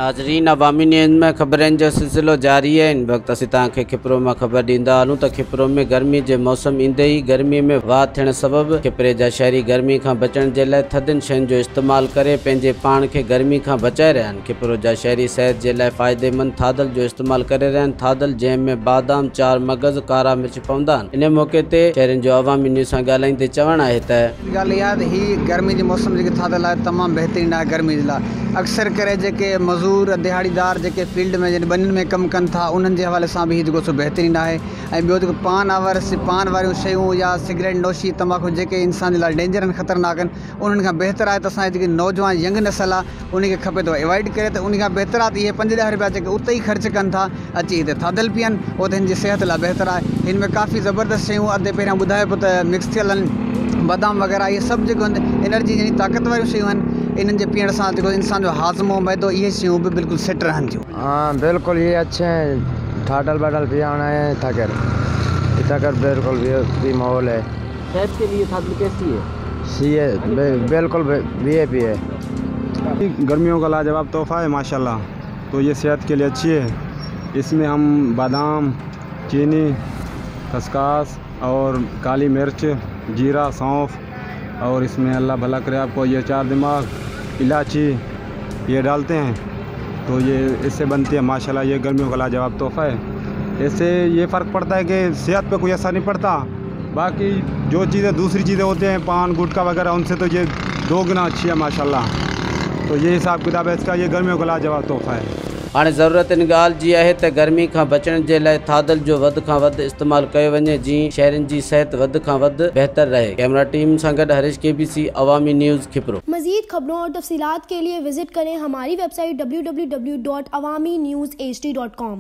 नाज़रीन, अवामी न्यूज़ में ख़बरनि जो सिलसिलो जारी है। इन वक्त असीं तव्हांखे खिपरो में ख़बर ॾींदा हलूं त खिपरो में गर्मी जे मौसम ईंदे ई गर्मी में वाह थियण सबबि खिपरे जा शहरी गर्मी खां बचण जे लाइ थधियुनि शयुनि जो इस्तेमालु करे पंहिंजे पाण खे गर्मी खां बचाए रहिया आहिनि। खिपरो जा शहरी सेहत जे लाइ फ़ाइदेमंद थाधल जो इस्तेमालु करे रहिया आहिनि। थाधल जंहिंमें बादाम, चार मगज़, कारा मिर्च पवंदा आहिनि। इन मौक़े ते शहरनि जो अवामी न्यूज़ सां ॻाल्हाईंदे चवणु आहे त ॻाल्हि इहा ही गर्मी जे मौसम जेके थाधल आहे तमामु बहितरीनु आहे गर्मी जे लाइ। अक्सर करे जेके मज़दूर दिहाड़ीदार जेके फील्ड में ॿनियुनि में कमु कनि था उन्हनि जे हवाले सां बि हीउ जेको सो बहितरीनु आहे। ऐं ॿियो जेको पान वारियूं शयूं या सिगरेट नोशी तंबाकू जेके इंसान जे लाइ डेंजर आहिनि, ख़तरनाक आहिनि, उन्हनि खां बहितर आहे त असांजी जेकी नौजवान यंग नस्ल आहे उनखे खपे थो अवॉइड करे। त उन खां बहितर आहे त इहे 5-10 रुपया जेके उते ई ख़र्च कनि था अची हिते थाधल पीअनि, उहो त हिन जी सिहत लाइ बहितर आहे। हिन में काफ़ी ज़बरदस्त शयूं अधु पहिरियां ॿुधाए पियो त मिक्स थियल आहिनि, बादाम वग़ैरह इहे सभु जेको एनर्जी यानी ताक़त वारियूं शयूं आहिनि। इन्हनि जे पीअण सां जेको इंसान जो हाज़मो मैदो इहे शयूं बि बिल्कुल सेट रहनि थियूं। हाँ बिल्कुल, ये अच्छे हैं। थाडल बाडल पियाना है थकर बिल्कुल भी माहौल है। सेहत के लिए थाधल कैसी है? सी है बिल्कुल VIP है। गर्मियों का लाजवाब तोहफ़ा है माशाल्लाह। तो ये सेहत के लिए अच्छी है। इसमें हम बादाम, चीनी, खसखस और काली मिर्च, जीरा, सौंफ और इसमें अल्लाह भला करे आपको ये 4 दिमाग, इलायची ये डालते हैं तो ये इससे बनती है माशाल्लाह। ये गर्मियों का लाजवाब तोहफ़ा है। इससे ये फ़र्क पड़ता है कि सेहत पे कोई असर नहीं पड़ता। बाकी जो चीज़ें दूसरी चीज़ें होते हैं पान गुटखा वगैरह उनसे तो ये 2 गुना अच्छी है माशाल्लाह। तो ये हिसाब किताब है इसका। ये गर्मियों का लाजवाब तोहफ़ा है। हाणे ज़रूरत इन ॻाल्हि जी आहे त गर्मी खां बचण जे लाइ थाधल जो वधि खां वधि इस्तेमालु कयो वञे जीअं शहरनि जी सिहत वधि खां वधि बहितर रहे। कैमरा टीम सां गॾु हरीश KBC अवामी न्यूज़ खिपरो। मज़ीद खबरों और तफसीलात के लिए विजिट करें हमारी वेबसाइट www.awamiNewsHD.com।